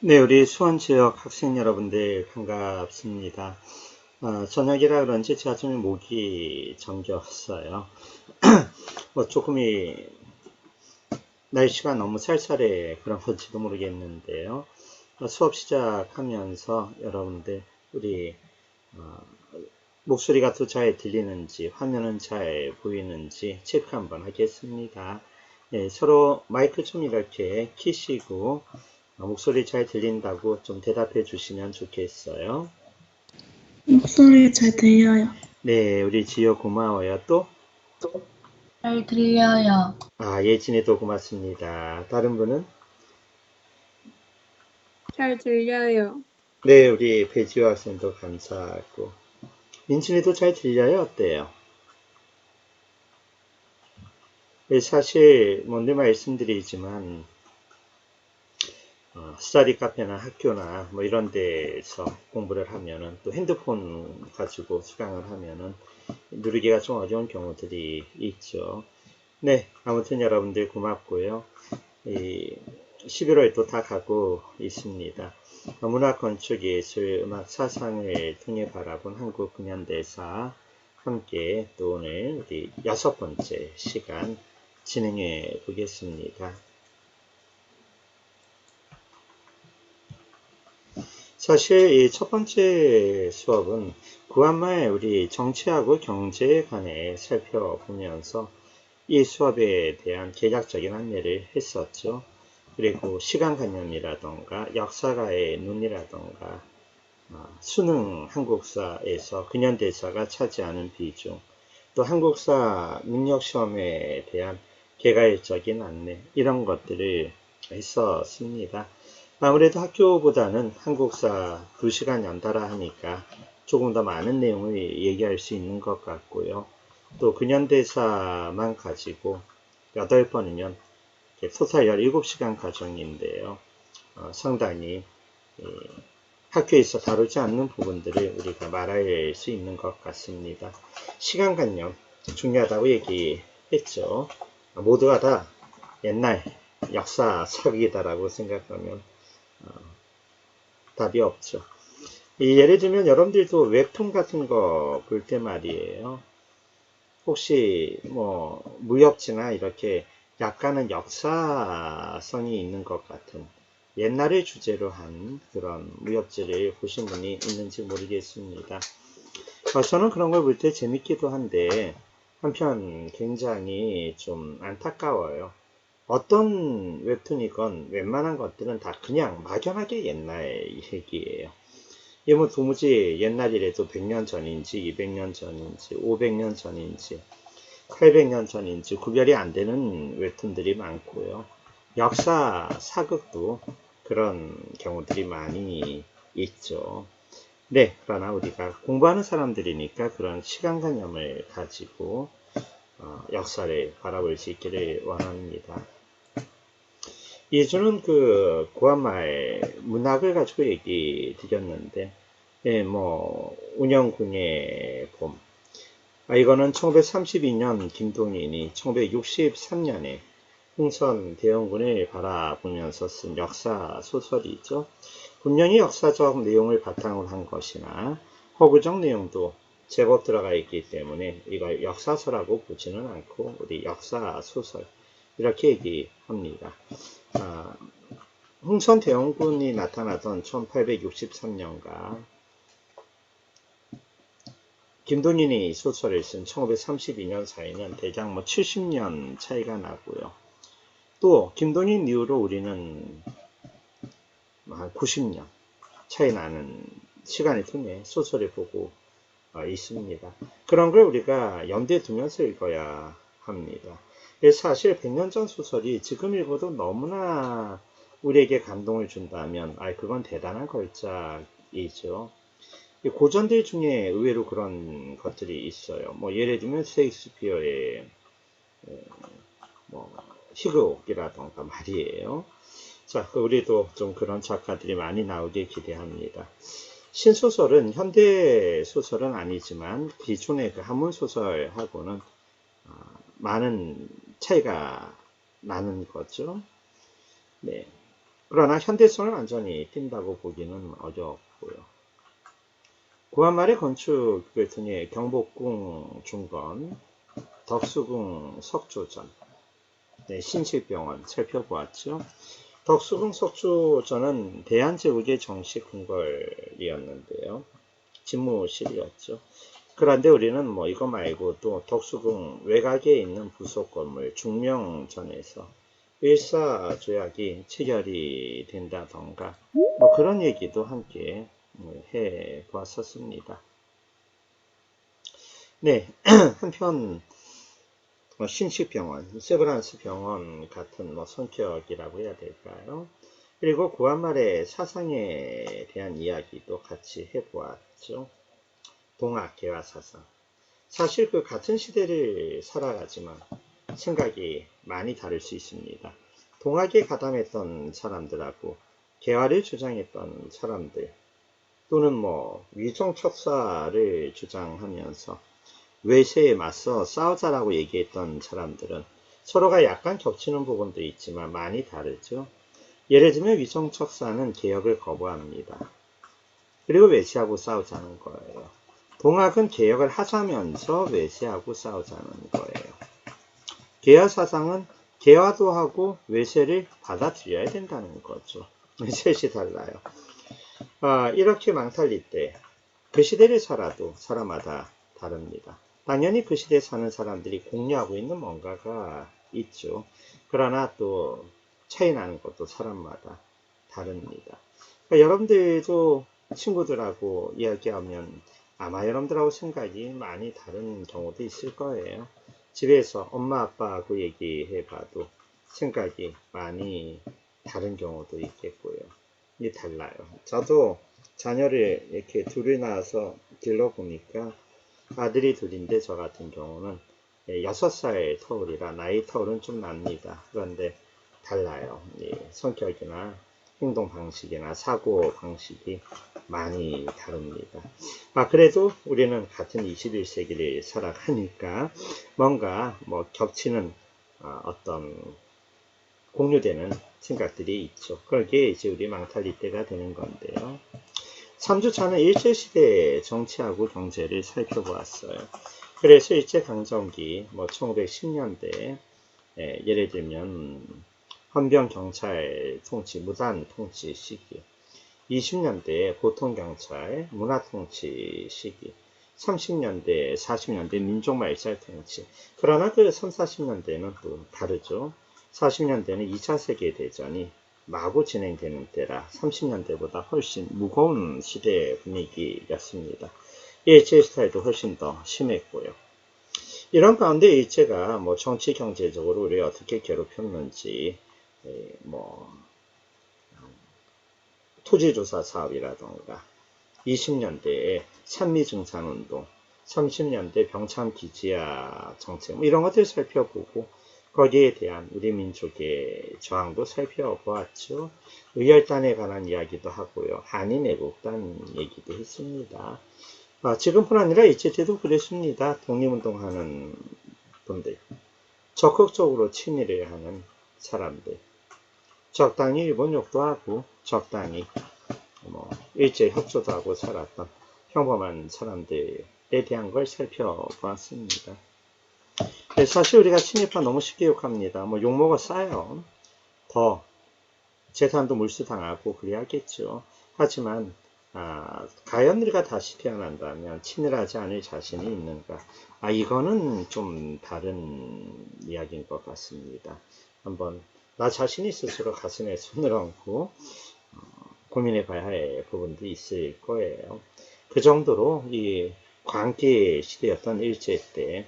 네, 우리 수원 지역 학생 여러분들 반갑습니다. 저녁이라 그런지 제가 좀 목이 잠겼어요. 조금이 날씨가 너무 쌀쌀해 그런 건지도 모르겠는데요. 수업 시작하면서 여러분들 우리 어, 목소리가 또 잘 들리는지 화면은 잘 보이는지 체크 한번 하겠습니다. 예, 서로 마이크 좀 이렇게 키시고 목소리 잘 들린다고 좀 대답해 주시면 좋겠어요. 목소리 잘 들려요. 네, 우리 지효 고마워요. 또? 잘 들려요. 예진이도 고맙습니다. 다른 분은? 잘 들려요. 네, 우리 배지호 학생도 감사하고. 민준이도 잘 들려요? 어때요? 네, 사실, 늘 말씀드리지만, 스터디 카페나 학교나 뭐 이런 데서 공부를 하면은 또 핸드폰 가지고 수강을 하면은 누르기가 좀 어려운 경우들이 있죠. 네, 아무튼 여러분들 고맙고요. 11월 또 다 가고 있습니다. 문화, 건축, 예술, 음악, 사상을 통해 바라본 한국 근현대사 함께 또 오늘 우리 6번째 시간 진행해 보겠습니다. 사실 이 첫 번째 수업은 구한말 우리 정치하고 경제에 관해 살펴보면서 이 수업에 대한 개략적인 안내를 했었죠. 그리고 시간관념이라던가 역사가의 눈이라던가 수능 한국사에서 근현대사가 차지하는 비중, 또 한국사 능력시험에 대한 개괄적인 안내 이런 것들을 했었습니다. 아무래도 학교보다는 한국사 2시간 연달아 하니까 조금 더 많은 내용을 얘기할 수 있는 것 같고요. 또 근현대사만 가지고 8번이면 토탈 17시간 과정인데요. 상당히 학교에서 다루지 않는 부분들을 우리가 말할 수 있는 것 같습니다. 시간관념 중요하다고 얘기했죠. 모두가 다 옛날 역사 사극이다라고 생각하면 답이 없죠. 예를 들면 여러분들도 웹툰 같은 거 볼 때 말이에요. 혹시 뭐 무협지나 이렇게 약간은 역사성이 있는 것 같은 옛날을 주제로 한 그런 무협지를 보신 분이 있는지 모르겠습니다. 저는 그런 걸 볼 때 재밌기도 한데 한편 굉장히 좀 안타까워요. 어떤 웹툰이건 웬만한 것들은 다 그냥 막연하게 옛날 얘기예요. 이게 뭐 도무지 옛날이라도 100년 전인지 200년 전인지 500년 전인지 800년 전인지 구별이 안 되는 웹툰들이 많고요. 역사 사극도 그런 경우들이 많이 있죠. 네, 그러나 우리가 공부하는 사람들이니까 그런 시간관념을 가지고 역사를 바라볼 수 있기를 원합니다. 예전은 그 구한말 문학을 가지고 얘기 드렸는데, 예, 뭐 운영궁의 봄. 이거는 1932년 김동인이 1963년에 흥선 대원군을 바라보면서 쓴 역사 소설이죠. 분명히 역사적 내용을 바탕으로 한 것이나 허구적 내용도 제법 들어가 있기 때문에 이걸 역사서라고 보지는 않고 우리 역사 소설 이렇게 얘기합니다. 흥선 대원군이 나타나던 1863년과 김동인이 소설을 쓴 1932년 사이는 대략 뭐 70년 차이가 나고요. 또 김동인 이후로 우리는 한 90년 차이 나는 시간을 통해 소설을 보고 있습니다. 그런 걸 우리가 염두에 두면서 읽어야 합니다. 사실 100년 전 소설이 지금 읽어도 너무나 우리에게 감동을 준다면 그건 대단한 걸작이죠. 고전들 중에 의외로 그런 것들이 있어요. 뭐 예를 들면 셰익스피어의 뭐 희극이라던가 말이에요. 자, 우리도 좀 그런 작가들이 많이 나오길 기대합니다. 신소설은 현대 소설은 아니지만 기존의 그 한문 소설하고는 많은 차이가 나는 거죠. 네. 그러나 현대성을 완전히 띈다고 보기는 어렵고요. 구한말의 건축 등의 경복궁 중건, 덕수궁 석조전, 네, 신실병원 살펴보았죠. 덕수궁 석조전은 대한제국의 정식 궁궐이었는데요. 집무실이었죠. 그런데 우리는 뭐 이거 말고 또 덕수궁 외곽에 있는 부속 건물 중명전에서 일사조약이 체결이 된다던가 뭐 그런 얘기도 함께 해 보았었습니다. 네, 한편 신식병원, 세브란스 병원 같은 뭐 성격이라고 해야 될까요? 그리고 구한말의 사상에 대한 이야기도 같이 해보았죠. 동학 개화 사상. 사실 그 같은 시대를 살아가지만 생각이 많이 다를 수 있습니다. 동학에 가담했던 사람들하고 개화를 주장했던 사람들 또는 뭐 위정척사를 주장하면서 외세에 맞서 싸우자라고 얘기했던 사람들은 서로가 약간 겹치는 부분도 있지만 많이 다르죠. 예를 들면 위정척사는 개혁을 거부합니다. 그리고 외세하고 싸우자는 거예요. 동학은 개혁을 하자면서 외세하고 싸우자는 거예요. 개화 사상은 개화도 하고 외세를 받아들여야 된다는 거죠. 셋이 달라요. 이렇게 망탈릴 때 그 시대를 살아도 사람마다 다릅니다. 당연히 그 시대에 사는 사람들이 공유하고 있는 뭔가가 있죠. 그러나 또 차이 나는 것도 사람마다 다릅니다. 그러니까 여러분들도 친구들하고 이야기하면 아마 여러분들하고 생각이 많이 다른 경우도 있을 거예요. 집에서 엄마 아빠하고 얘기해 봐도 생각이 많이 다른 경우도 있겠고요. 이게 달라요. 저도 자녀를 이렇게 둘을 낳아서 길러보니까 아들이 둘인데 저 같은 경우는 6살 터울이라 나이 터울은 좀 납니다. 그런데 달라요. 성격이나 행동 방식이나 사고 방식이 많이 다릅니다. 그래도 우리는 같은 21세기를 살아가니까 뭔가 뭐 겹치는 어떤 공유되는 생각들이 있죠. 그게 이제 우리 망탈릴 때가 되는 건데요. 3주차는 일제시대의 정치하고 경제를 살펴보았어요. 그래서 일제강점기, 뭐 1910년대, 예를 들면 헌병경찰 통치, 무단 통치 시기, 20년대 보통경찰, 문화통치 시기, 30년대, 40년대 민족말살 통치. 그러나 그 3, 40년대는 또 다르죠. 40년대는 2차 세계대전이 마구 진행되는 때라 30년대보다 훨씬 무거운 시대 분위기였습니다. 일제 스타일도 훨씬 더 심했고요. 이런 가운데 일제가 뭐 정치 경제적으로 우리를 어떻게 괴롭혔는지 뭐 토지조사 사업이라던가 20년대에 산미증산운동, 30년대 병참기지화 정책 이런 것들 살펴보고 거기에 대한 우리 민족의 저항도 살펴보았죠. 의열단에 관한 이야기도 하고요. 한인애국단 얘기도 했습니다. 지금뿐 아니라 일제 때도 그랬습니다. 독립운동하는 분들, 적극적으로 친일을 하는 사람들, 적당히 일본 욕도 하고 적당히 일제 협조도 하고 살았던 평범한 사람들에 대한 걸 살펴보았습니다. 사실 우리가 친일파 너무 쉽게 욕합니다. 뭐 욕먹어 싸요. 더 재산도 물수당하고 그래야겠죠. 하지만 과연 우리가 다시 태어난다면 친일하지 않을 자신이 있는가? 이거는 좀 다른 이야기인 것 같습니다. 한번 나 자신이 스스로 가슴에 손을 얹고 고민해 봐야 할 부분도 있을 거예요. 그 정도로 이 광기 시대였던 일제 때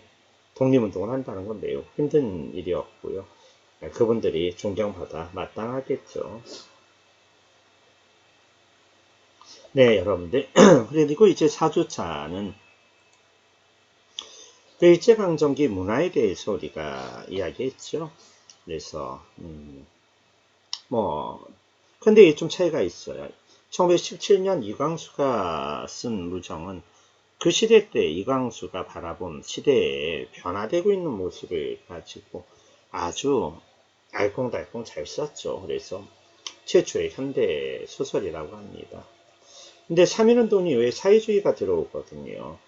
독립운동을 한다는 건 매우 힘든 일이었고요. 그분들이 존경받아 마땅하겠죠. 네, 여러분들. 그리고 이제 4주차는 일제강점기 문화에 대해서 우리가 이야기했죠. 그래서 근데 좀 차이가 있어요. 1917년 이광수가 쓴 무정은 그 시대 때 이광수가 바라본 시대에 변화되고 있는 모습을 가지고 아주 알콩달콩 잘 썼죠. 그래서 최초의 현대 소설이라고 합니다. 근데 3.1운동 이후에 사회주의가 들어오거든요.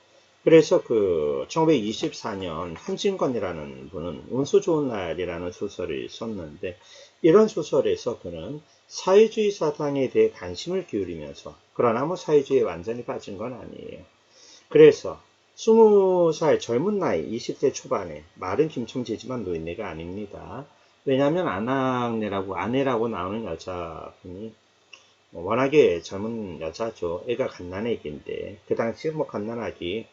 그래서 그 1924년 한진건이라는 분은 운수 좋은 날이라는 소설을 썼는데, 이런 소설에서 그는 사회주의 사상에 대해 관심을 기울이면서, 그러나 뭐 사회주의에 완전히 빠진 건 아니에요. 그래서 20살 젊은 나이 20대 초반에, 말은 김첨지지만 노인네가 아닙니다. 왜냐하면 아내라고 나오는 여자분이 워낙에 젊은 여자죠. 애가 갓난애기인데, 그 당시에 뭐 갓난아기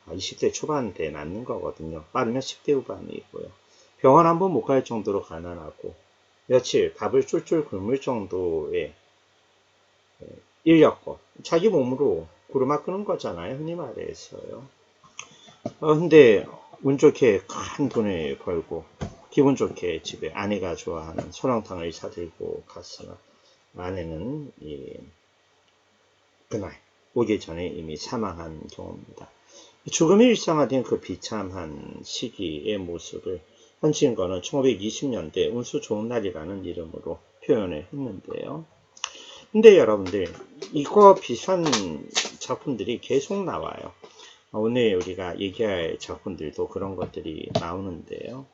20대 초반대 낳는 거거든요. 빠르면 10대 후반이고요. 병원 한번 못 갈 정도로 가난하고, 며칠 밥을 쫄쫄 굶을 정도의 인력거, 자기 몸으로 구르마 끄는 거잖아요. 흔히 말해서요. 근데 운 좋게 큰 돈을 벌고 기분 좋게 집에 아내가 좋아하는 소랑탕을 사들고 갔으나, 아내는 그날 오기 전에 이미 사망한 경우입니다. 죽음이 일상화된 그 비참한 시기의 모습을 한진건은 1920년대 운수 좋은 날이라는 이름으로 표현을 했는데요. 근데 여러분들, 이거 비슷한 작품들이 계속 나와요. 오늘 우리가 얘기할 작품들도 그런 것들이 나오는데요.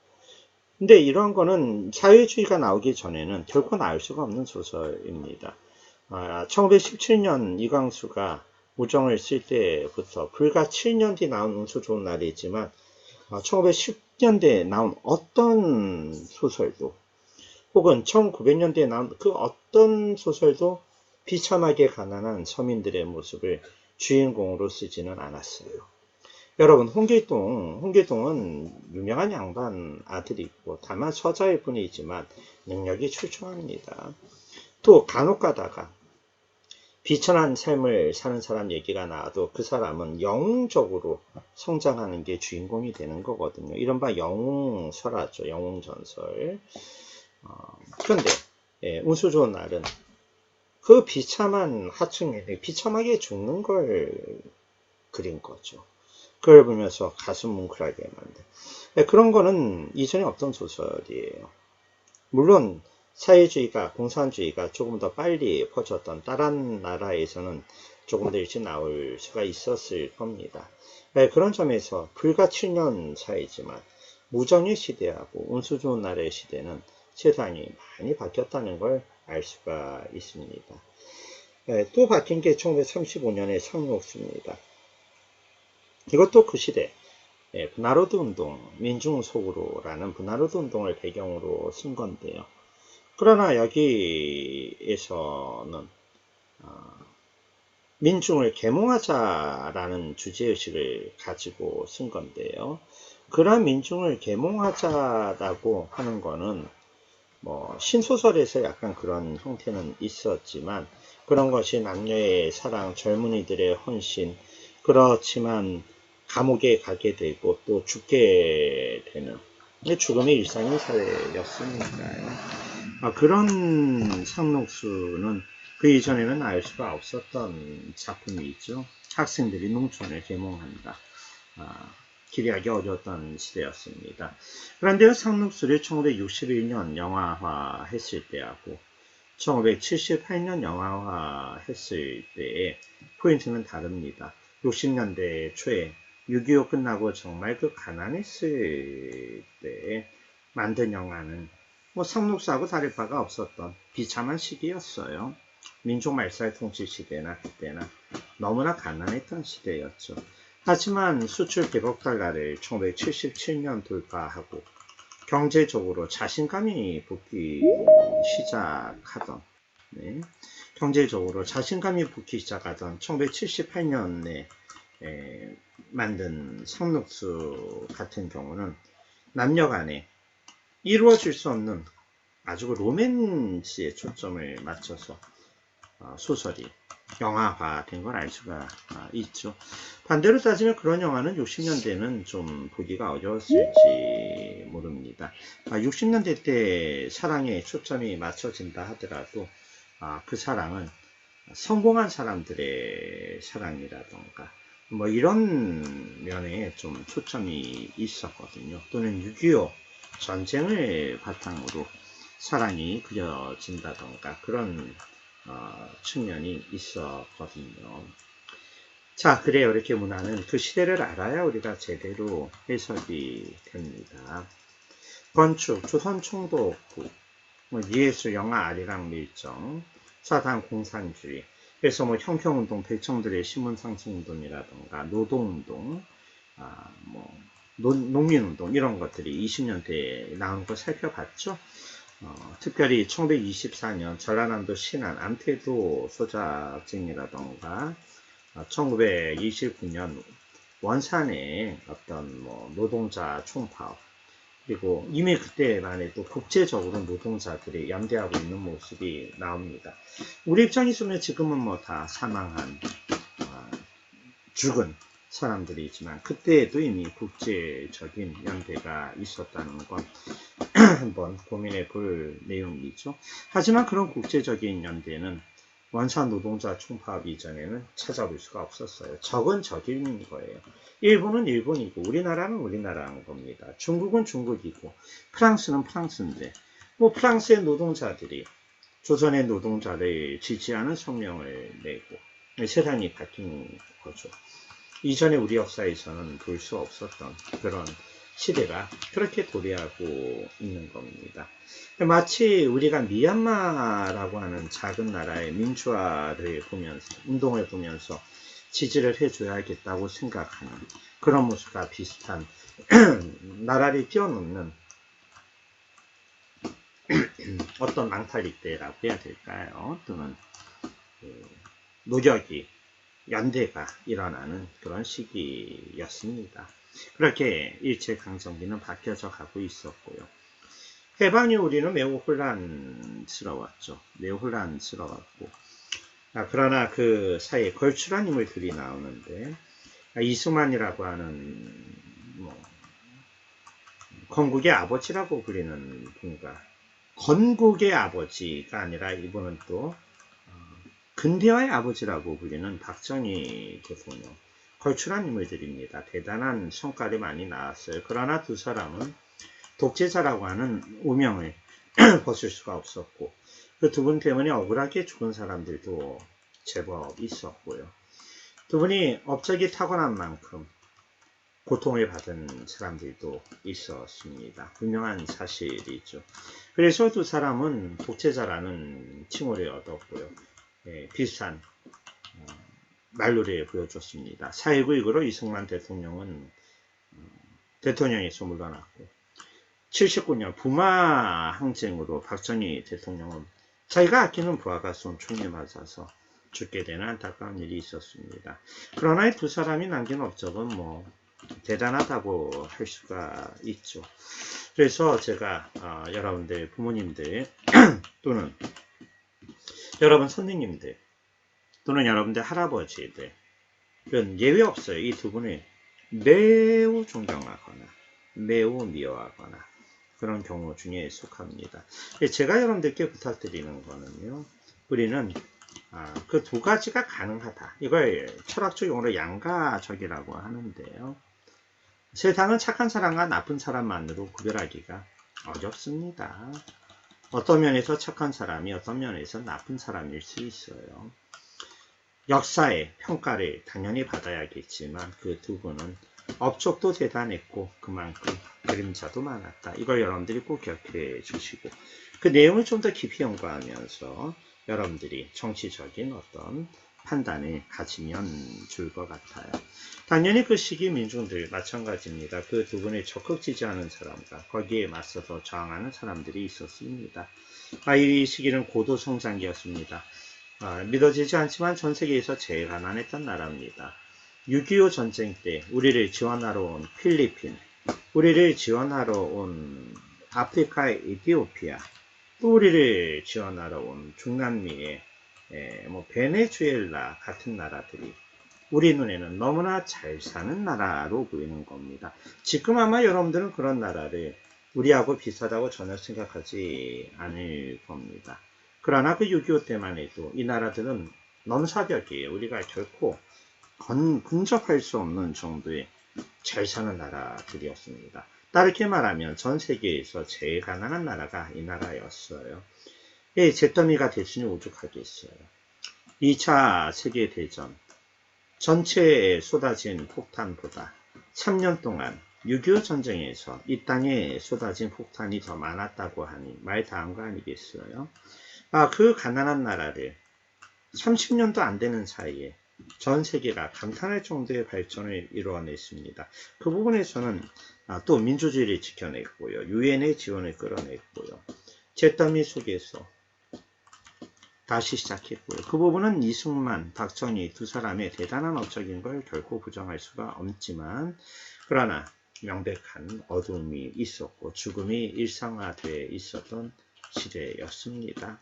근데 이런 거는 사회주의가 나오기 전에는 결코 나올 수가 없는 소설입니다. 1917년 이광수가 우정을 쓸 때부터 불과 7년 뒤 나온 운수 좋은 날이지만, 1910년대에 나온 어떤 소설도, 혹은 1900년대에 나온 그 어떤 소설도 비참하게 가난한 서민들의 모습을 주인공으로 쓰지는 않았어요. 여러분, 홍길동은 유명한 양반 아들이고 다만 서자일 뿐이지만 능력이 출중합니다. 또 간혹 가다가 비천한 삶을 사는 사람 얘기가 나와도 그 사람은 영웅적으로 성장하는 게 주인공이 되는 거거든요. 이른바 영웅설화죠. 영웅전설. 그런데 운수 좋은 날은 그 비참한 하층에 비참하게 죽는 걸 그린 거죠. 그걸 보면서 가슴 뭉클하게 만든. 그런 거는 이전에 없던 소설이에요. 물론 사회주의가, 공산주의가 조금 더 빨리 퍼졌던 다른 나라에서는 조금 더 일찍 나올 수가 있었을 겁니다. 그런 점에서 불과 7년 사이지만 무정의 시대하고 운수 좋은 날의 시대는 세상이 많이 바뀌었다는 걸 알 수가 있습니다. 또 바뀐 게 1935년의 상록수입니다. 이것도 그 시대 분화로드 운동, 민중속으로라는 분화로드 운동을 배경으로 쓴 건데요. 그러나 여기에서는 민중을 계몽하자라는 주제의식을 가지고 쓴 건데요. 그러한 민중을 계몽하자라고 하는 거는 뭐 신소설에서 약간 그런 형태는 있었지만, 그런 것이 남녀의 사랑, 젊은이들의 헌신, 그렇지만 감옥에 가게 되고 또 죽게 되는 죽음의 일상인 사회였으니까요. 그런 상록수는 그 이전에는 알 수가 없었던 작품이죠. 학생들이 농촌을 계몽한다. 기리하기 어려웠던 시대였습니다. 그런데 상록수를 1961년 영화화 했을 때하고 1978년 영화화 했을 때의 포인트는 다릅니다. 60년대 초에 6.25 끝나고 정말 그 가난했을 때 만든 영화는 뭐 상록수하고 다를 바가 없었던 비참한 시기였어요. 민족 말살 통치 시대나 그때나 너무나 가난했던 시대였죠. 하지만 수출 개국 달러를 1977년 돌파하고 경제적으로 자신감이 붙기 시작하던 경제적으로 자신감이 붙기 시작하던 1978년에 만든 상록수 같은 경우는 남녀 간에 이루어질 수 없는 아주 로맨스에 초점을 맞춰서 소설이 영화화된 걸 알 수가 있죠. 반대로 따지면 그런 영화는 60년대는 좀 보기가 어려웠을지 모릅니다. 60년대 때 사랑에 초점이 맞춰진다 하더라도 그 사랑은 성공한 사람들의 사랑이라던가 뭐 이런 면에 좀 초점이 있었거든요. 또는 6.25 전쟁을 바탕으로 사랑이 그려진다던가 그런 측면이 있었거든요. 자, 그래요. 이렇게 문화는 그 시대를 알아야 우리가 제대로 해석이 됩니다. 건축, 조선 총독부, 예술, 영화, 아리랑 밀정, 사당 공산주의. 그래서 형평운동, 백성들의 신문상승운동이라던가 노동운동, 농민운동 이런 것들이 20년대에 나온 거 살펴봤죠. 특별히 1924년 전라남도 신안 암태도 소작쟁이라던가 1929년 원산의 어떤 노동자 총파업 그리고 이미 그때만 해도 국제적으로 노동자들이 연대하고 있는 모습이 나옵니다. 우리 입장에서는 지금은 다 사망한 죽은 사람들이지만 그때에도 이미 국제적인 연대가 있었다는 건 한번 고민해 볼 내용이죠. 하지만 그런 국제적인 연대는 원산 노동자 총파업 이전에는 찾아볼 수가 없었어요. 적은 적인 거예요. 일본은 일본이고 우리나라는 우리나라인 겁니다. 중국은 중국이고 프랑스는 프랑스인데 프랑스의 노동자들이 조선의 노동자를 지지하는 성명을 내고 세상이 바뀐 거죠. 이전에 우리 역사에서는 볼 수 없었던 그런 시대가 그렇게 도래하고 있는 겁니다. 마치 우리가 미얀마라고 하는 작은 나라의 민주화를 보면서 운동을 보면서 지지를 해줘야겠다고 생각하는 그런 모습과 비슷한 나라를 뛰어넘는 어떤 망탈리때라고 해야 될까요? 또는 노력이 연대가 일어나는 그런 시기였습니다. 그렇게 일제강점기는 바뀌어져 가고 있었고요. 해방 이후 우리는 매우 혼란스러웠죠. 매우 혼란스러웠고 그러나 그 사이에 걸출한 인물들이 나오는데 이승만이라고 하는 건국의 아버지라고 불리는 분과 건국의 아버지가 아니라 이분은 또 근대화의 아버지라고 불리는 박정희 대통령 걸출한 인물들입니다. 대단한 성과를 많이 나왔어요. 그러나 두 사람은 독재자라고 하는 오명을 벗을 수가 없었고 그 두 분 때문에 억울하게 죽은 사람들도 제법 있었고요. 두 분이 업적이 타고난 만큼 고통을 받은 사람들도 있었습니다. 분명한 사실이죠. 그래서 두 사람은 독재자라는 칭호를 얻었고요. 비슷한 말놀이를 보여줬습니다. 4.19 이후로 이승만 대통령은 대통령에서 물러났고 79년 부마 항쟁으로 박정희 대통령은 자기가 아끼는 부하가 쏜 총에 맞아서 죽게 되는 안타까운 일이 있었습니다. 그러나 이 두 사람이 남긴 업적은 대단하다고 할 수가 있죠. 그래서 제가 여러분들 부모님들 또는 여러분 선생님들 또는 여러분들 할아버지들 이런 예외 없어요. 이 두 분을 매우 존경하거나 매우 미워하거나 그런 경우 중에 속합니다. 제가 여러분들께 부탁드리는 거는요. 우리는 그 두 가지가 가능하다. 이걸 철학적 용어로 양가적이라고 하는데요. 세상은 착한 사람과 나쁜 사람만으로 구별하기가 어렵습니다. 어떤 면에서 착한 사람이 어떤 면에서 나쁜 사람일 수 있어요. 역사의 평가를 당연히 받아야겠지만 그 두 분은 업적도 대단했고 그만큼 그림자도 많았다. 이걸 여러분들이 꼭 기억해 주시고 그 내용을 좀 더 깊이 연구하면서 여러분들이 정치적인 어떤 판단을 가지면 좋을 것 같아요. 당연히 그 시기 민중들 마찬가지입니다. 그 두 분을 적극 지지하는 사람과 거기에 맞서서 저항하는 사람들이 있었습니다. 이 시기는 고도 성장기였습니다. 믿어지지 않지만 전 세계에서 제일 가난했던 나라입니다. 6.25 전쟁 때 우리를 지원하러 온 필리핀, 우리를 지원하러 온 아프리카의 에티오피아, 또 우리를 지원하러 온 중남미의 베네수엘라 같은 나라들이 우리 눈에는 너무나 잘 사는 나라로 보이는 겁니다. 지금 아마 여러분들은 그런 나라를 우리하고 비슷하다고 전혀 생각하지 않을 겁니다. 그러나 그 6.25 때만 해도 이 나라들은 넘사벽이에요. 우리가 결코 근접할 수 없는 정도의 잘 사는 나라들이었습니다. 다르게 말하면 전 세계에서 제일 가난한 나라가 이 나라였어요. 예, 잿더미가 대신에 오죽하겠어요. 2차 세계대전 전체에 쏟아진 폭탄보다 3년 동안 6.25 전쟁에서 이 땅에 쏟아진 폭탄이 더 많았다고 하니 말 다 한 거 아니겠어요? 그 가난한 나라를 30년도 안 되는 사이에 전 세계가 감탄할 정도의 발전을 이루어냈습니다. 그 부분에서는 또 민주주의를 지켜냈고요. 유엔의 지원을 끌어냈고요. 잿더미 속에서 다시 시작했고요. 그 부분은 이승만, 박정희 두 사람의 대단한 업적인 걸 결코 부정할 수가 없지만 그러나 명백한 어두움이 있었고 죽음이 일상화되어 있었던 시대였습니다.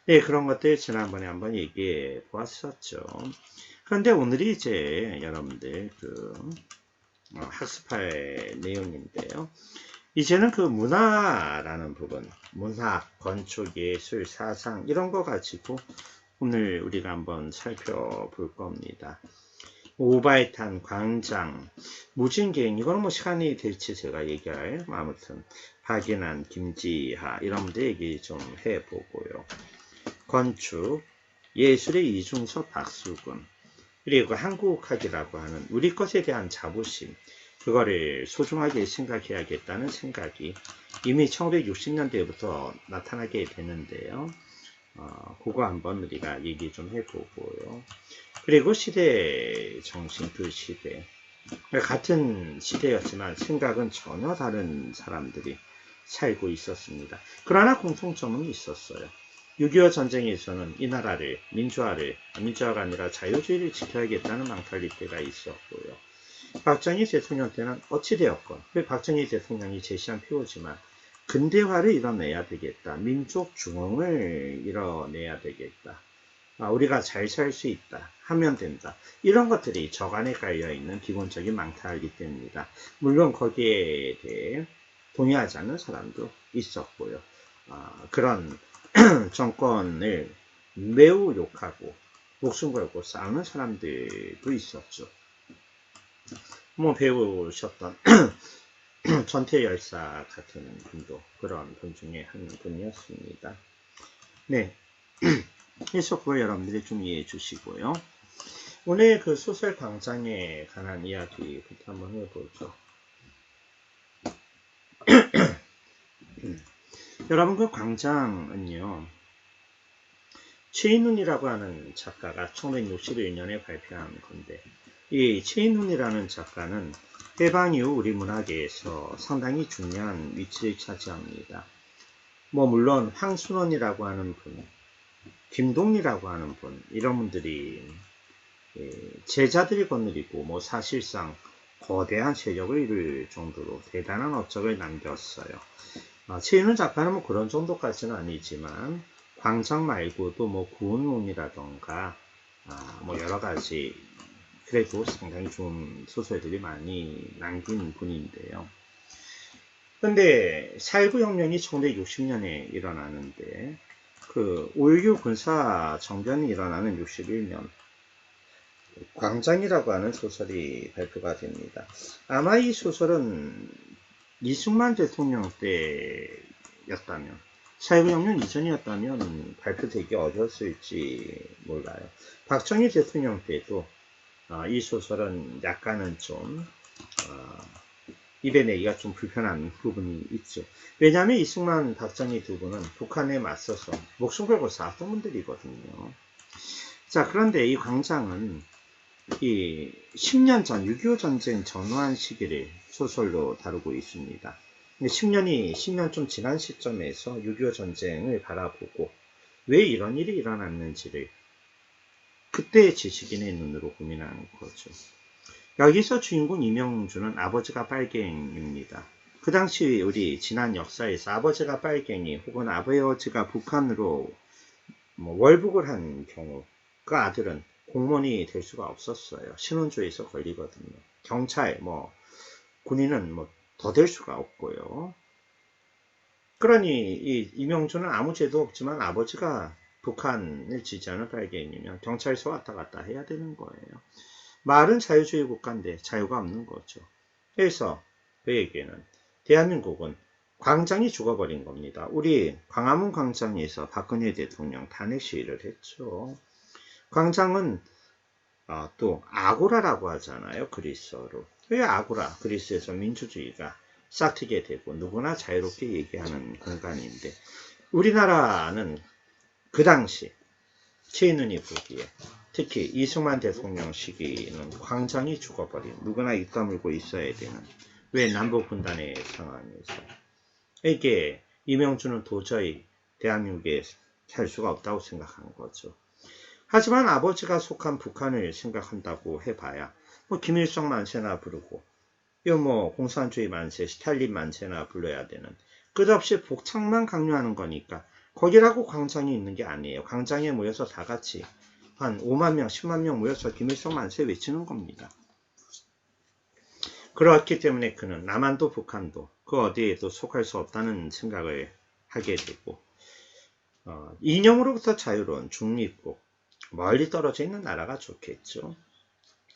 네, 그런 것들 지난번에 한번 얘기해 보았었죠. 그런데 오늘이 이제 여러분들 학습할 내용인데요. 이제는 그 문화라는 부분, 문학, 건축, 예술, 사상 이런 거 가지고 오늘 우리가 한번 살펴볼 겁니다. 오바이탄, 광장, 무진갱 이거는 뭐 시간이 될지 제가 얘기할 아무튼 박인환, 김지하 이런 분들 얘기 좀 해보고요. 건축, 예술의 이중섭, 박수근 그리고 한국학이라고 하는 우리 것에 대한 자부심 그거를 소중하게 생각해야겠다는 생각이 이미 1960년대부터 나타나게 되는데요. 그거 한번 우리가 얘기 좀 해보고요. 그리고 시대 정신, 그 시대. 같은 시대였지만 생각은 전혀 다른 사람들이 살고 있었습니다. 그러나 공통점은 있었어요. 6.25 전쟁에서는 이 나라를, 민주화가 아니라 자유주의를 지켜야겠다는 망탈리티가 있었고요. 박정희 대통령 때는 어찌되었건 박정희 대통령이 제시한 표지만 근대화를 이뤄내야 되겠다. 민족 중흥을 이뤄내야 되겠다. 우리가 잘 살 수 있다. 하면 된다. 이런 것들이 저간에 깔려있는 기본적인 망탈리티입니다. 물론 거기에 대해 동의하지 않는 사람도 있었고요. 그런 정권을 매우 욕하고 목숨 걸고 싸우는 사람들도 있었죠. 뭐 배우셨던 전태열사 같은 분도 그런 분 중에 한 분이었습니다. 네, 그래서 그걸 여러분들이 좀 이해해 주시고요. 오늘 그 소설 광장에 관한 이야기부터 한번 해보죠. 여러분 그 광장은요. 최인훈이라고 하는 작가가 1961년에 발표한 건데 이 최인훈이라는 작가는 해방 이후 우리 문학계에서 상당히 중요한 위치를 차지합니다. 뭐 물론 황순원이라고 하는 분, 김동리라고 하는 분 이런 분들이 제자들이 거느리고 뭐 사실상 거대한 세력을 이룰 정도로 대단한 업적을 남겼어요. 최인훈 작가는 뭐 그런 정도까지는 아니지만 광장 말고도 뭐 구운몽이라던가 뭐 여러 가지 그래도 상당히 좋은 소설들이 많이 남긴 분인데요. 근데 4.19 혁명이 1960년에 일어나는데 그 5.16 군사 정변이 일어나는 61년 광장이라고 하는 소설이 발표가 됩니다. 아마 이 소설은 이승만 대통령 때였다면 4.19 혁명 이전이었다면 발표되기 어려웠을지 몰라요. 박정희 대통령 때도 이 소설은 약간은 좀 입에 내기가 좀 불편한 부분이 있죠. 왜냐하면 이승만, 박정희 두 분은 북한에 맞서서 목숨 걸고 싸웠던 분들이거든요. 자, 그런데 이 광장은 이 10년 전 6.25 전쟁 전후한 시기를 소설로 다루고 있습니다. 10년 좀 지난 시점에서 6.25 전쟁을 바라보고 왜 이런 일이 일어났는지를 그때의 지식인의 눈으로 고민하는 거죠. 여기서 주인공 이명주는 아버지가 빨갱입니다. 그 당시 우리 지난 역사에서 아버지가 빨갱이 혹은 아버지가 북한으로 월북을 한 경우 그 아들은 공무원이 될 수가 없었어요. 신원조에서 걸리거든요. 경찰, 군인은 더 될 수가 없고요. 그러니 이 이명주는 아무 죄도 없지만 아버지가 북한을 지지하는 빨갱이면 경찰서 왔다 갔다 해야 되는 거예요. 말은 자유주의 국가인데 자유가 없는 거죠. 그래서 그에게는 대한민국은 광장이 죽어버린 겁니다. 우리 광화문 광장에서 박근혜 대통령 탄핵 시위를 했죠. 광장은 또 아고라라고 하잖아요. 그리스어로. 왜 아고라? 그리스에서 민주주의가 싹트게 되고 누구나 자유롭게 얘기하는 공간인데 우리나라는 그 당시 제 눈이 보기에 특히 이승만 대통령 시기는 광장이 죽어버린 누구나 입 다물고 있어야 되는 왜 남북분단의 상황에서 이게 이명주는 도저히 대한민국에 살 수가 없다고 생각한 거죠. 하지만 아버지가 속한 북한을 생각한다고 해봐야 뭐 김일성 만세나 부르고 이거 뭐 공산주의 만세, 스탈린 만세나 불러야 되는 끝없이 복창만 강요하는 거니까 거기라고 광장이 있는 게 아니에요. 광장에 모여서 다 같이 한 5만 명, 10만 명 모여서 김일성 만세 외치는 겁니다. 그렇기 때문에 그는 남한도 북한도 그 어디에도 속할 수 없다는 생각을 하게 되고 이념으로부터 자유로운 중립국 멀리 떨어져 있는 나라가 좋겠죠.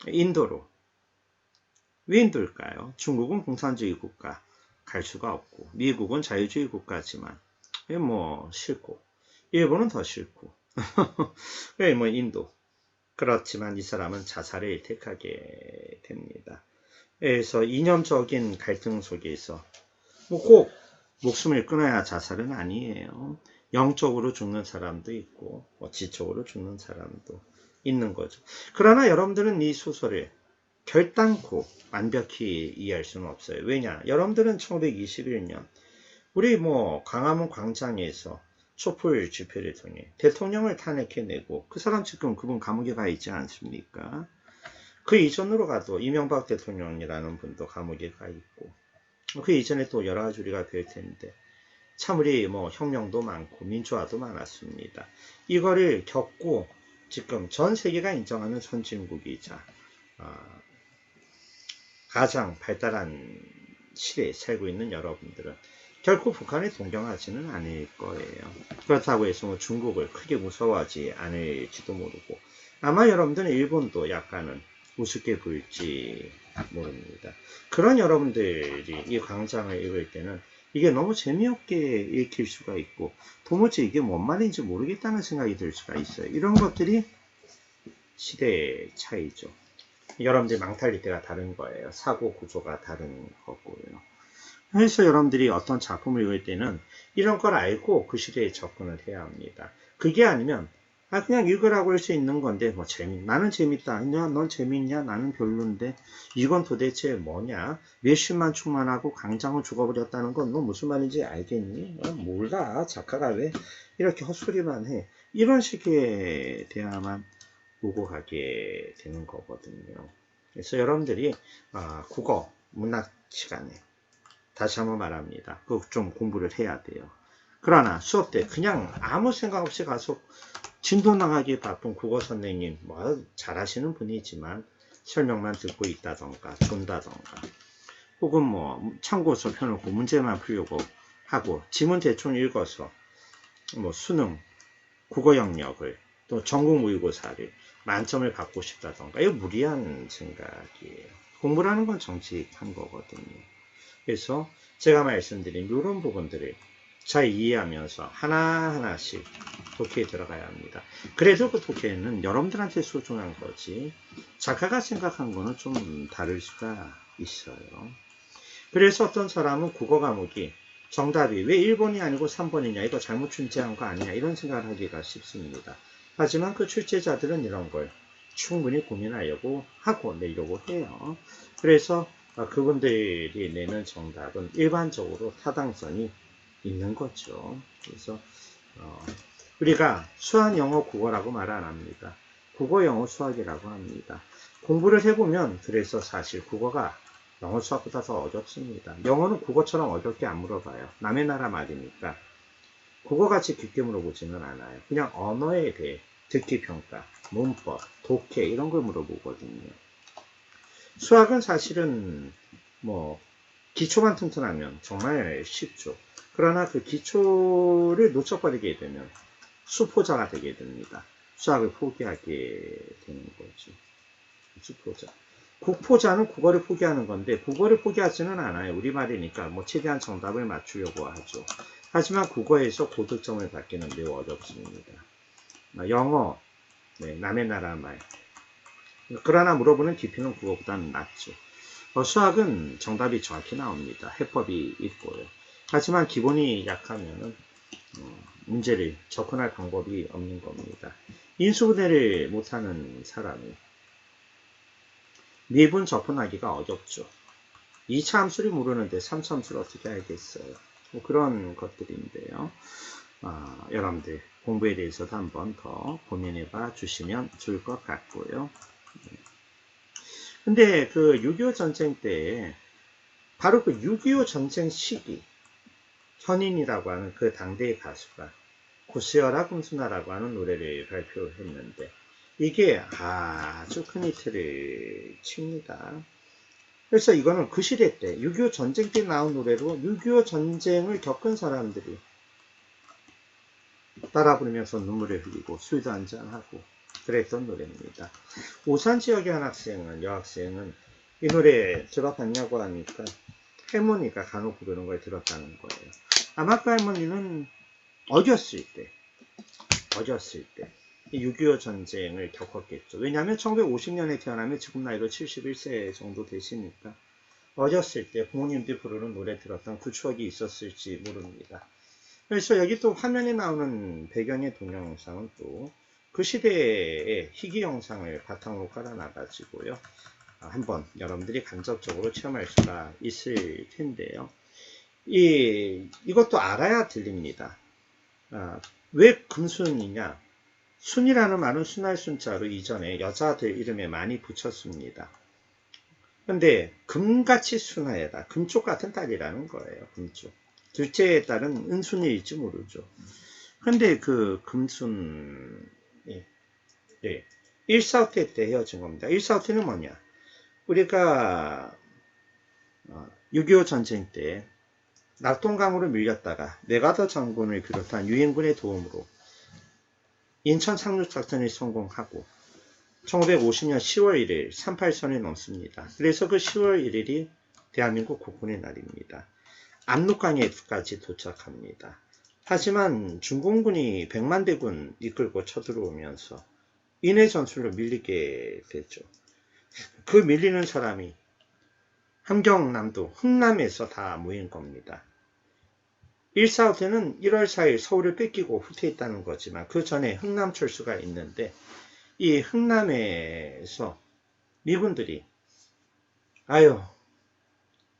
인도로. 왜 인도일까요? 중국은 공산주의 국가 갈 수가 없고 미국은 자유주의 국가지만 뭐 싫고 일본은 더 싫고 왜 뭐 인도. 그렇지만 이 사람은 자살을 택하게 됩니다. 그래서 이념적인 갈등 속에서 뭐 꼭 목숨을 끊어야 자살은 아니에요. 영적으로 죽는 사람도 있고 뭐 지적으로 죽는 사람도 있는 거죠. 그러나 여러분들은 이 소설을 결단코 완벽히 이해할 수는 없어요. 왜냐? 여러분들은 1921년 우리 뭐 광화문 광장에서 촛불 집회를 통해 대통령을 탄핵해내고 그 사람 지금 그분 감옥에 가 있지 않습니까? 그 이전으로 가도 이명박 대통령이라는 분도 감옥에 가 있고 그 이전에 또 여러 가지 우리가 뵐 텐데 참 우리 뭐 혁명도 많고 민주화도 많았습니다. 이거를 겪고 지금 전 세계가 인정하는 선진국이자 가장 발달한 시대에 살고 있는 여러분들은 결코 북한을 동경하지는 않을 거예요. 그렇다고 해서 뭐 중국을 크게 무서워하지 않을지도 모르고 아마 여러분들은 일본도 약간은 우습게 보일지 모릅니다. 그런 여러분들이 이 광장을 읽을 때는 이게 너무 재미없게 읽힐 수가 있고 도무지 이게 뭔 말인지 모르겠다는 생각이 들 수가 있어요. 이런 것들이 시대의 차이죠. 여러분들이 망탈릴 때가 다른 거예요. 사고 구조가 다른 거고요. 그래서 여러분들이 어떤 작품을 읽을 때는 이런 걸 알고 그 시대에 접근을 해야 합니다. 그게 아니면 그냥 읽으라고 할 수 있는 건데 뭐 나는 재밌다. 넌 재밌냐? 나는 별론데 이건 도대체 뭐냐? 몇십만 충만하고 강장을 죽어버렸다는 건 너 무슨 말인지 알겠니? 몰라. 작가가 왜 이렇게 헛소리만 해. 이런 식의 대화만 오고 가게 되는 거거든요. 그래서 여러분들이 국어 문학 시간에 다시 한번 말합니다. 그거 좀 공부를 해야 돼요. 그러나 수업 때 그냥 아무 생각 없이 가서 진도 나가기 바쁜 국어 선생님 뭐 잘하시는 분이지만 설명만 듣고 있다던가 존다던가 혹은 뭐 참고서 펴놓고 문제만 풀려고 하고 지문 대충 읽어서 뭐 수능 국어 영역을 또 전국 모의고사를 만점을 받고 싶다던가 이거 무리한 생각이에요. 공부라는 건 정직한 거거든요. 그래서 제가 말씀드린 이런 부분들을 잘 이해하면서 하나하나씩 독해에 들어가야 합니다. 그래도 그 독해는 여러분들한테 소중한 거지 작가가 생각한 거는 좀 다를 수가 있어요. 그래서 어떤 사람은 국어 과목이 정답이 왜 1번이 아니고 3번이냐 이거 잘못 출제한 거 아니냐 이런 생각을 하기가 쉽습니다. 하지만 그 출제자들은 이런 걸 충분히 고민하려고 하고 내려고 해요. 그래서 그분들이 내는 정답은 일반적으로 타당성이 있는 거죠. 그래서 우리가 수학, 영어, 국어라고 말 안 합니다. 국어, 영어, 수학이라고 합니다. 공부를 해보면 그래서 사실 국어가 영어, 수학보다 더 어렵습니다. 영어는 국어처럼 어렵게 안 물어봐요. 남의 나라 말이니까. 국어같이 깊게 물어보지는 않아요. 그냥 언어에 대해 듣기 평가, 문법, 독해 이런 걸 물어보거든요. 수학은 사실은 뭐 기초만 튼튼하면 정말 쉽죠. 그러나 그 기초를 놓쳐버리게 되면 수포자가 되게 됩니다. 수학을 포기하게 되는 거죠. 수포자. 국포자는 국어를 포기하는 건데 국어를 포기하지는 않아요. 우리말이니까 뭐 최대한 정답을 맞추려고 하죠. 하지만 국어에서 고득점을 받기는 매우 어렵습니다. 영어, 네, 남의 나라 말. 그러나 물어보는 깊이는 국어보다는 낮죠. 수학은 정답이 정확히 나옵니다. 해법이 있고요. 하지만 기본이 약하면은 문제를 접근할 방법이 없는 겁니다. 인수분해를 못하는 사람이 미분 접근하기가 어렵죠. 2차 함수를 모르는데 3차 함수를 어떻게 알겠어요. 뭐 그런 것들인데요. 여러분들 공부에 대해서도 한번 더 고민해 봐 주시면 좋을 것 같고요. 근데 그 6.25 전쟁 때 바로 그 6.25 전쟁 시기 현인이라고 하는 그 당대의 가수가 고스여라 금수나라고 하는 노래를 발표했는데 이게 아주 큰 히트를 칩니다. 그래서 이거는 그 시대 때 6.25 전쟁 때 나온 노래로 6.25 전쟁을 겪은 사람들이 따라 부르면서 눈물을 흘리고 술도 한잔하고 그랬던 노래입니다. 오산 지역의 한 학생은, 여학생은 이 노래 들어봤냐고 하니까 할머니가 간혹 부르는 걸 들었다는 거예요. 아마 그 할머니는 어렸을 때 6.25 전쟁을 겪었겠죠. 왜냐하면 1950년에 태어나면 지금 나이로 71세 정도 되시니까 어렸을 때 부모님들이 부르는 노래 들었던 그 추억이 있었을지 모릅니다. 그래서 여기 또 화면에 나오는 배경의 동영상은 또 그 시대의 희귀 영상을 바탕으로 깔아놔가지고요. 한번 여러분들이 간접적으로 체험할 수가 있을 텐데요. 이것도 알아야 들립니다. 왜 금순이냐? 순이라는 말은 순할 순자로 이전에 여자들 이름에 많이 붙였습니다. 근데 금같이 순하에다 금쪽 같은 딸이라는 거예요. 금쪽. 둘째의 딸은 은순일지 모르죠. 근데 그 금순 1사후퇴 때 헤어진 겁니다. 1사후퇴는 뭐냐? 우리가 6.25 전쟁 때 낙동강으로 밀렸다가 메가더 장군을 비롯한 유엔군의 도움으로 인천 상륙작전이 성공하고 1950년 10월 1일 38선이 넘습니다. 그래서 그 10월 1일이 대한민국 국군의 날입니다. 압록강에까지 도착합니다. 하지만 중공군이 100만 대군 이끌고 쳐들어오면서 인해 전술로 밀리게 되죠. 그 밀리는 사람이 함경남도 흥남에서 다 모인 겁니다. 1사후퇴는 1월 4일 서울을 뺏기고 후퇴했다는 거지만 그 전에 흥남 철수가 있는데 이 흥남에서 미군들이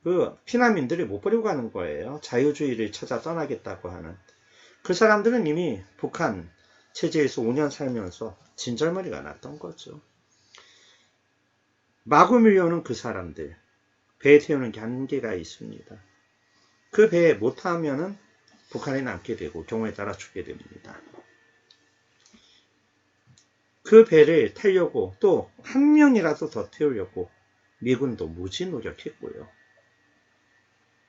그 피난민들을 못 버리고 가는 거예요. 자유주의를 찾아 떠나겠다고 하는. 그 사람들은 이미 북한 체제에서 5년 살면서 진절머리가 났던 거죠. 마구 밀려오는 그 사람들 배에 태우는 게 한계가 있습니다. 그 배에 못 타면은 북한에 남게 되고 경우에 따라 죽게 됩니다. 그 배를 타려고 또 한 명이라도 더 태우려고 미군도 무지 노력했고요.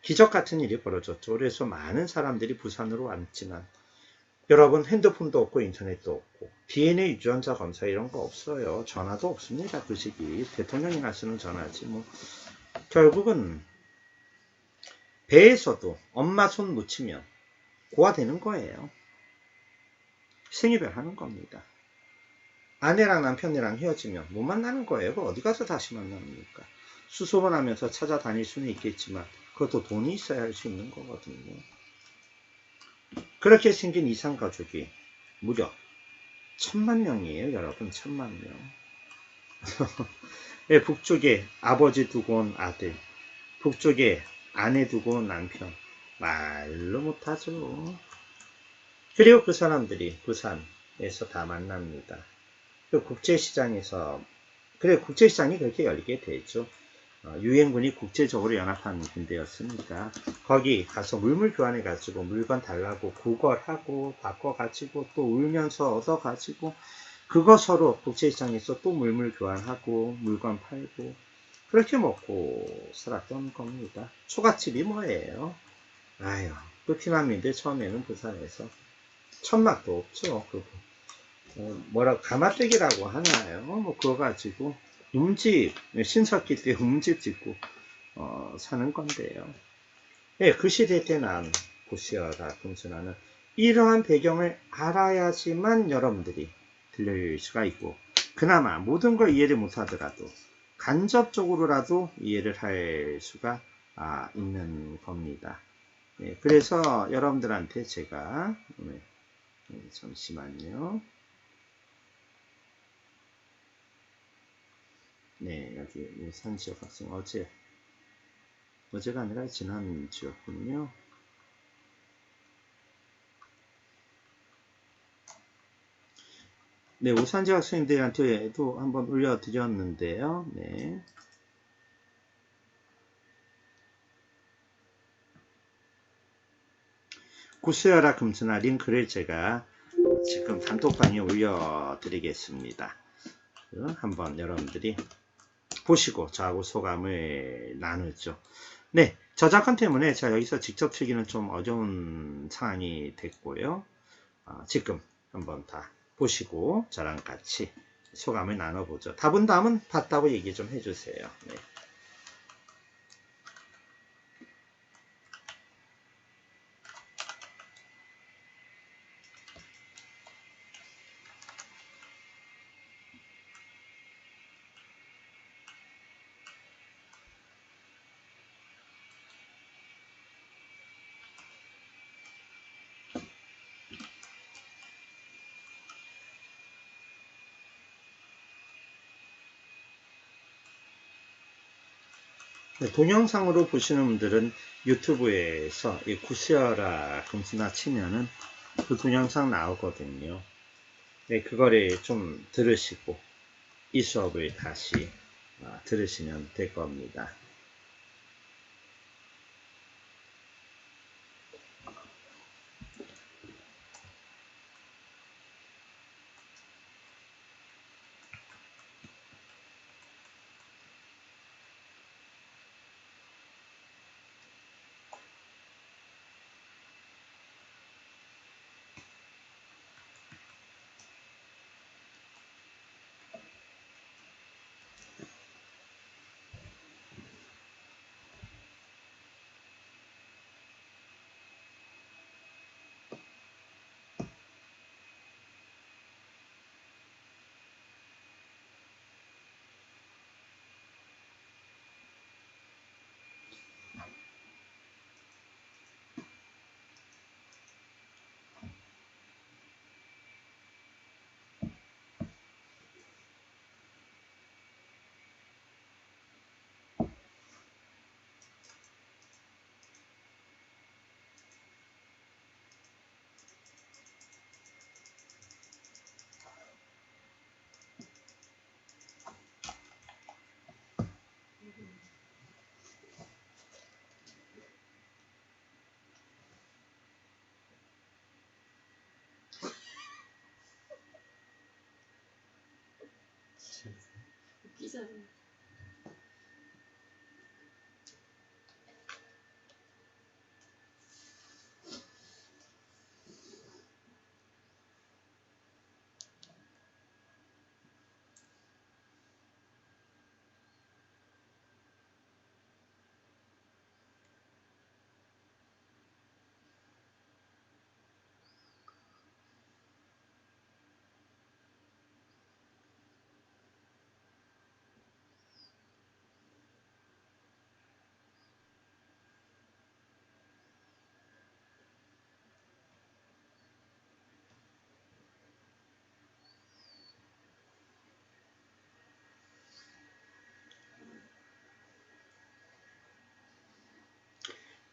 기적 같은 일이 벌어졌죠. 그래서 많은 사람들이 부산으로 왔지만 여러분 핸드폰도 없고 인터넷도 없고 DNA 유전자 검사 이런 거 없어요. 전화도 없습니다. 그 시기 대통령이나 쓰는 전화지 뭐. 결국은 배에서도 엄마 손 묻히면 고아되는 거예요. 생이별 하는 겁니다. 아내랑 남편이랑 헤어지면 못 만나는 거예요. 어디 가서 다시 만납니까? 수소문 하면서 찾아다닐 수는 있겠지만 그것도 돈이 있어야 할 수 있는 거거든요. 그렇게 생긴 이산가족이 무려 1000만 명이에요. 여러분 1000만 명. 북쪽에 아버지 두고 온 아들, 북쪽에 아내 두고 온 남편. 말로 못하죠. 그리고 그 사람들이 부산에서 다 만납니다. 그 국제시장에서 국제시장이 그렇게 열리게 되죠. 유엔군이 국제적으로 연합한 군대였으니까 거기 가서 물물 교환해 가지고 물건 달라고 구걸하고 바꿔 가지고 또 울면서 얻어 가지고 그거 서로 국제시장에서 또 물물 교환하고 물건 팔고 그렇게 먹고 살았던 겁니다. 초가집이 뭐예요? 그 피난민들 처음에는 부산에서 천막도 없죠. 가마떼기라고 하나요? 뭐 그거 가지고 움집, 신석기 때 움집 짓고 사는 건데요. 예, 그 시대 때 난 고시어라 금순화는 이러한 배경을 알아야지만 여러분들이 들릴 수가 있고, 그나마 모든 걸 이해를 못하더라도 간접적으로라도 이해를 할 수가 있는 겁니다. 예, 그래서 여러분들한테 제가 잠시만요. 네, 여기 우산지역 학생 어제가 아니라 지난주였군요. 네, 우산지 학생들한테도 한번 올려드렸는데요. 네. 구스여라 금수나 링크를 제가 지금 단톡방에 올려드리겠습니다. 한번 여러분들이 보시고 저하고 소감을 나누죠. 네, 저작권 때문에 제가 여기서 직접 치기는 좀 어려운 상황이 됐고요. 지금 한번 다 보시고 저랑 같이 소감을 나눠보죠. 다 본 다음은 봤다고 얘기 좀 해주세요. 네. 네, 동영상으로 보시는 분들은 유튜브에서 이 구스여라 금수나 치면은 그 동영상 나오거든요. 네, 그거를 좀 들으시고 이 수업을 다시 들으시면 될 겁니다.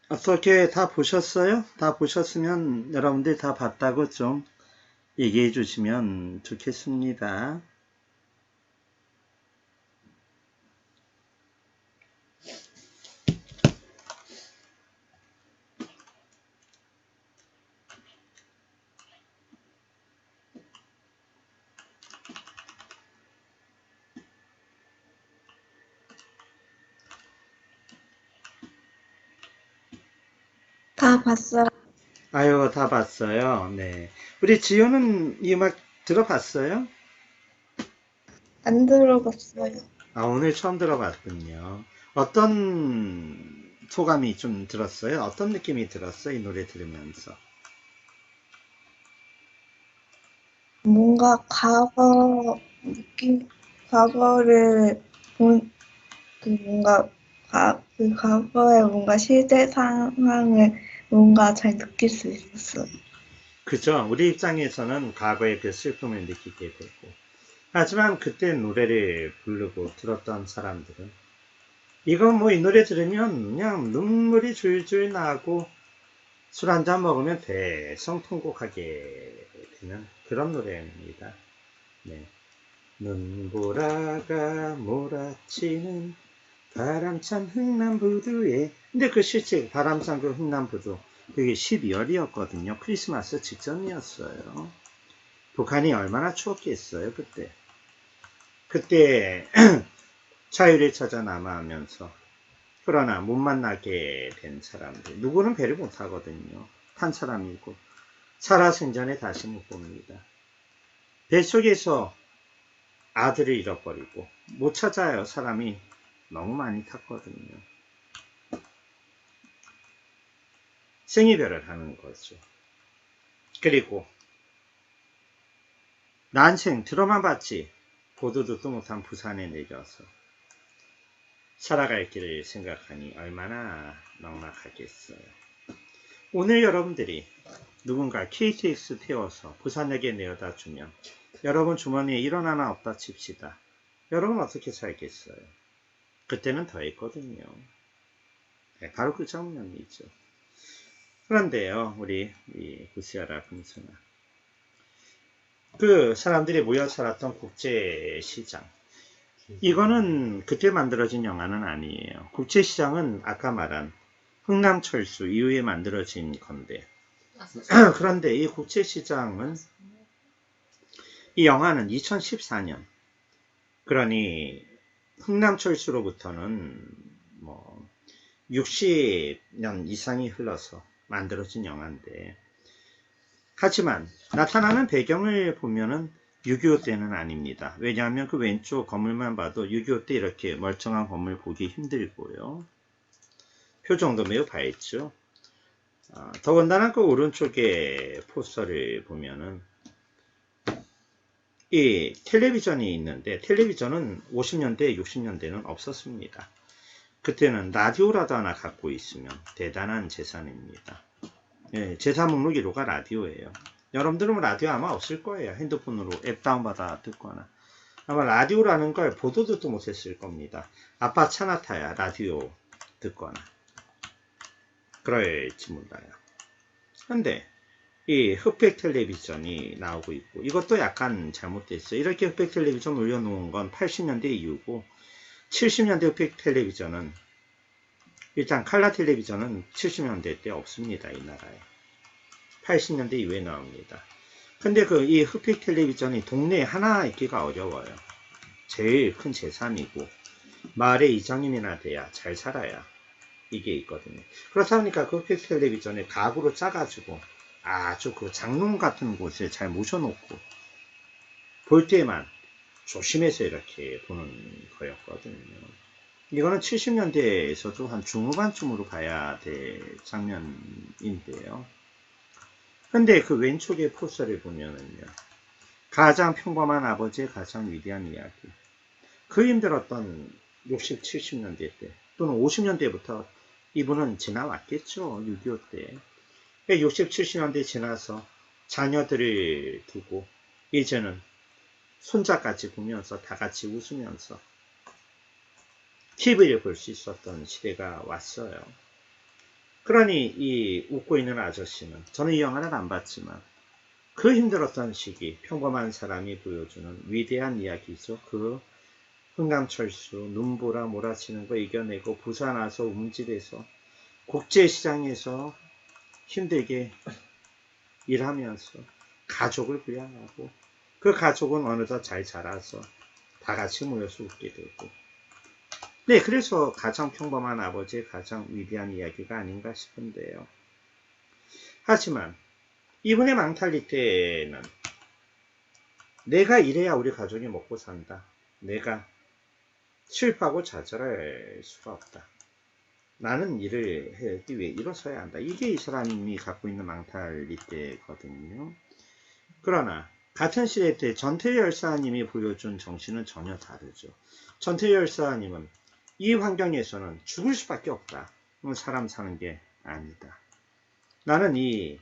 어떻게 다 보셨어요? 다 보셨으면 여러분들 다 봤다고 좀 얘기해 주시면 좋겠습니다. 다 봤어요. 아유, 다 봤어요. 네. 우리 지효는 이 음악 들어봤어요? 안 들어봤어요. 오늘 처음 들어봤군요. 어떤 소감이 좀 들었어요? 어떤 느낌이 들었어요? 이 노래 들으면서. 뭔가 과거 느낌, 과거를 뭔가 그 과거의 뭔가 실제 상황을 뭔가 잘 느낄 수 있었어요. 그죠? 우리 입장에서는 과거의 그 슬픔을 느끼게 되고. 하지만 그때 노래를 부르고 들었던 사람들은 이거 뭐 이 노래 들으면 그냥 눈물이 줄줄 나고 술 한잔 먹으면 대성통곡하게 되는 그런 노래입니다. 네. 눈보라가 몰아치는 바람찬 흥남부두에 근데 그 실제 바람찬 그 흥남부두 그게 12월이었거든요. 크리스마스 직전이었어요. 북한이 얼마나 추웠겠어요 그때. 그때 자유를 찾아 남아하면서 그러나 못 만나게 된 사람들 누구는 배를 못 하거든요. 탄 사람이고 살아생전에 다시 못 봅니다. 뱃속에서 아들을 잃어버리고 못 찾아요. 사람이 너무 많이 탔거든요. 생이별을 하는 거죠. 그리고 난생 들어만 봤지 보도 듣도 못한 부산에 내려서 살아갈 길을 생각하니 얼마나 막막하겠어요. 오늘 여러분들이 누군가 KTX 태워서 부산역에 내어다 주면 여러분 주머니에 1원 하나 없다 칩시다. 여러분 어떻게 살겠어요? 그때는 더 했거든요. 네, 바로 그 장면이죠. 그런데요, 우리 구시아라 금수나 그 사람들이 모여 살았던 국제시장 이거는 그때 만들어진 영화는 아니에요. 국제시장은 아까 말한 흥남철수 이후에 만들어진 건데 그런데 이 국제시장은 이 영화는 2014년 그러니 흥남철수로부터는 뭐 60년 이상이 흘러서 만들어진 영화인데 하지만 나타나는 배경을 보면은 6.25 때는 아닙니다. 왜냐하면 그 왼쪽 건물만 봐도 6.25 때 이렇게 멀쩡한 건물 보기 힘들고요. 표정도 매우 밝죠. 더군다나 그 오른쪽에 포스터를 보면은 이 텔레비전이 있는데 텔레비전은 50년대, 60년대는 없었습니다. 그때는 라디오라도 하나 갖고 있으면 대단한 재산입니다. 예, 재산 목록 1호가 라디오예요. 여러분들은 라디오 아마 없을 거예요. 핸드폰으로 앱 다운받아 듣거나. 아마 라디오라는 걸 보도 듣도 못했을 겁니다. 아빠 차나 타야 라디오 듣거나. 그럴지 몰라요. 근데 이 흑백 텔레비전이 나오고 있고 이것도 약간 잘못됐어요. 이렇게 흑백 텔레비전 올려놓은 건 80년대 이후고 70년대 흑백 텔레비전은 일단 칼라 텔레비전은 70년대 때 없습니다. 이 나라에. 80년대 이후에 나옵니다. 근데 이 흑백 텔레비전이 동네에 하나 있기가 어려워요. 제일 큰 재산이고 마을에 이장님이나 돼야 잘 살아야 이게 있거든요. 그렇다 보니까 그 흑백 텔레비전을 가구로 짜가지고 아주 그 장롱 같은 곳에 잘 모셔놓고 볼 때만 조심해서 이렇게 보는 거였거든요. 이거는 70년대에서도 한 중후반쯤으로 봐야 될 장면인데요. 근데 그 왼쪽에 포스터를 보면은요. 가장 평범한 아버지의 가장 위대한 이야기. 그 힘들었던 60, 70년대 때 또는 50년대부터 이분은 지나왔겠죠. 6.25 때. 60, 70년대 지나서 자녀들을 두고 이제는 손자까지 보면서 다 같이 웃으면서 TV를 볼 수 있었던 시대가 왔어요. 그러니 이 웃고 있는 아저씨는 저는 이 영화를 안 봤지만 그 힘들었던 시기 평범한 사람이 보여주는 위대한 이야기죠. 그 흥남철수 눈보라 몰아치는 거 이겨내고 부산 와서 움찔해서 국제시장에서 힘들게 일하면서 가족을 부양하고 그 가족은 어느덧 잘 자라서 다 같이 모여서 웃게 되고 네, 그래서 가장 평범한 아버지의 가장 위대한 이야기가 아닌가 싶은데요. 하지만 이분의 멘탈리티는 내가 이래야 우리 가족이 먹고 산다. 내가 실패하고 좌절할 수가 없다. 나는 일을 하기 위해 일어서야 한다. 이게 이 사람이 갖고 있는 맹탈리티거든요. 그러나 같은 시대 때 전태일 열사님이 보여준 정신은 전혀 다르죠. 전태일 열사님은 이 환경에서는 죽을 수밖에 없다. 사람 사는 게 아니다. 나는 이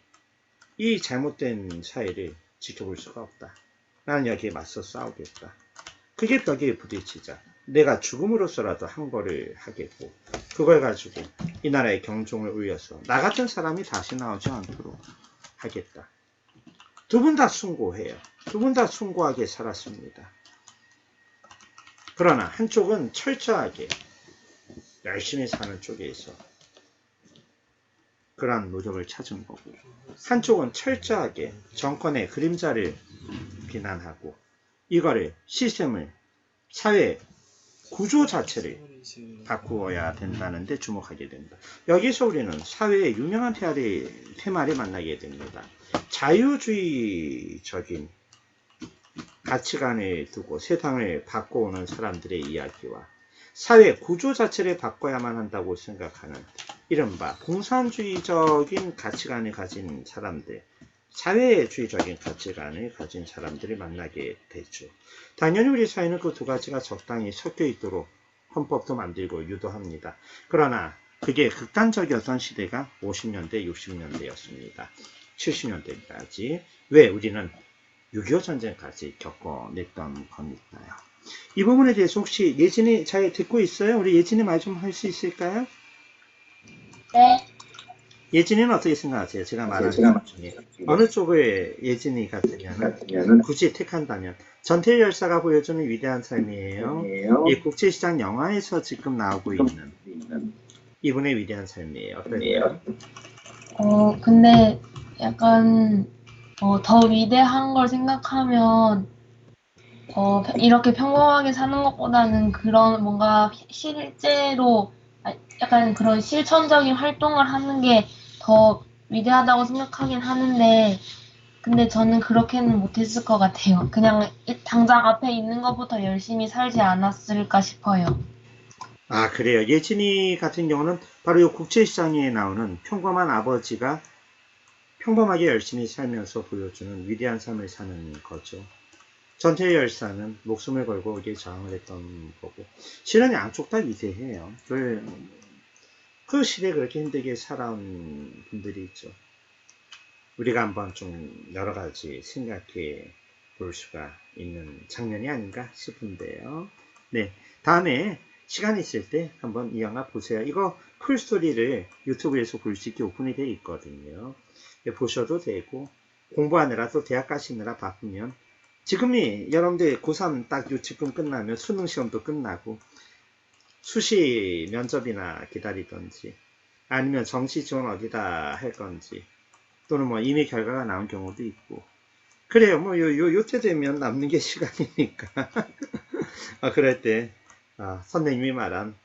잘못된 사회를 지켜볼 수가 없다. 나는 여기에 맞서 싸우겠다. 그게 벽에 부딪히자 내가 죽음으로써라도 항거를 하겠고 그걸 가지고 이 나라의 경종을 울려서 나 같은 사람이 다시 나오지 않도록 하겠다. 두 분 다 숭고해요. 두 분 다 숭고하게 살았습니다. 그러나 한쪽은 철저하게 열심히 사는 쪽에서 그러한 노력을 찾은 거고 한쪽은 철저하게 정권의 그림자를 비난하고 이거를 시스템을 사회 구조 자체를 바꾸어야 된다는 데 주목하게 된다. 여기서 우리는 사회의 유명한 테마를 만나게 됩니다. 자유주의적인 가치관을 두고 세상을 바꿔오는 사람들의 이야기와 사회 구조 자체를 바꿔야만 한다고 생각하는 이른바 공산주의적인 가치관을 가진 사람들, 사회주의적인 가치관을 가진 사람들을 만나게 되죠. 당연히 우리 사회는 그 두 가지가 적당히 섞여 있도록 헌법도 만들고 유도합니다. 그러나 그게 극단적이었던 시대가 50년대, 60년대였습니다. 70년대까지. 왜 우리는 6.25 전쟁까지 겪어냈던 겁니까요? 이 부분에 대해서 혹시 예진이 잘 듣고 있어요? 우리 예진이 말 좀 할 수 있을까요? 네. 예진이는 어떻게 생각하세요? 제가 말한 것 중에 어느 쪽을 예진이 같으면 굳이 택한다면 전태일 열사가 보여주는 위대한 삶이에요. 이 국제시장 영화에서 지금 나오고 있는 이분의 위대한 삶이에요. 어떠세요? 근데 약간 더 위대한 걸 생각하면 이렇게 평범하게 사는 것보다는 그런 뭔가 실제로 약간 그런 실천적인 활동을 하는 게 더 위대하다고 생각하긴 하는데 근데 저는 그렇게는 못했을 것 같아요. 그냥 당장 앞에 있는 것부터 열심히 살지 않았을까 싶어요. 아, 그래요. 예진이 같은 경우는 바로 이 국제시장에 나오는 평범한 아버지가 평범하게 열심히 살면서 보여주는 위대한 삶을 사는 거죠. 전태일 열사는 목숨을 걸고 여기에 저항을 했던 거고 실은 양쪽 다 위대해요. 그 시대에 그렇게 힘들게 살아온 분들이 있죠. 우리가 한번 좀 여러 가지 생각해 볼 수가 있는 장면이 아닌가 싶은데요. 네, 다음에 시간 있을 때 한번 이 영화 보세요. 이거 풀스토리를 유튜브에서 볼 수 있게 오픈이 되어 있거든요. 보셔도 되고 공부하느라 또 대학 가시느라 바쁘면 지금이 여러분들 고3 딱 지금 끝나면 수능 시험도 끝나고 수시 면접이나 기다리던지 아니면 정시 지원 어디다 할 건지 또는 뭐 이미 결과가 나온 경우도 있고 그래요. 뭐 요때 되면 남는 게 시간이니까 그럴 때 선생님이 말한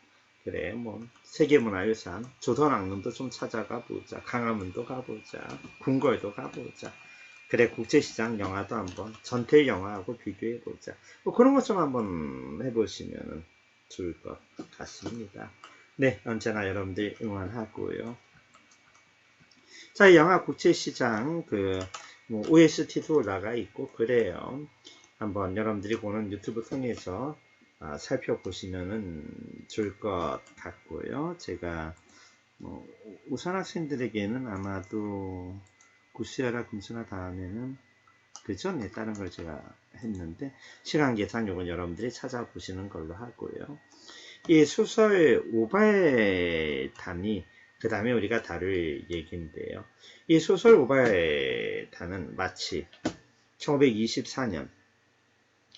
그래 뭐 세계문화유산 조선왕릉도 좀 찾아가 보자, 강화문도 가보자, 궁궐도 가보자, 그래 국제시장 영화도 한번 전태일 영화하고 비교해 보자, 뭐 그런 것 좀 한번 해보시면 좋을 것 같습니다. 네, 언제나 여러분들 응원하고요. 자, 이 영화 국제시장 뭐 OST도 올라가 있고 그래요. 한번 여러분들이 보는 유튜브 통해서 살펴보시면 좋을 것 같고요. 제가 뭐 우선 학생들에게는 아마도 구스야라 금수나 다음에는 그죠? 네, 다른 걸 제가 했는데 시간 계산 요건 여러분들이 찾아보시는 걸로 하고요. 이 소설 오발탄이 그 다음에 우리가 다룰 얘기인데요. 이 소설 오발탄은 마치 1924년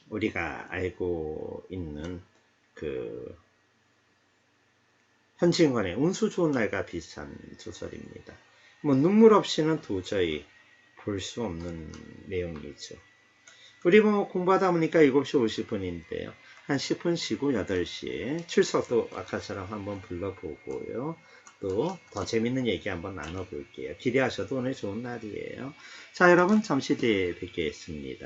우리가 알고 있는 현진관의 운수 좋은 날과 비슷한 소설입니다. 뭐 눈물 없이는 도저히 볼 수 없는 내용이죠. 우리 뭐 공부하다 보니까 7시 50분인데요. 한 10분 쉬고 8시에 출석도 아까처럼 한번 불러보고요. 또 더 재밌는 얘기 한번 나눠볼게요. 기대하셔도 오늘 좋은 날이에요. 자, 여러분 잠시 뒤에 뵙겠습니다.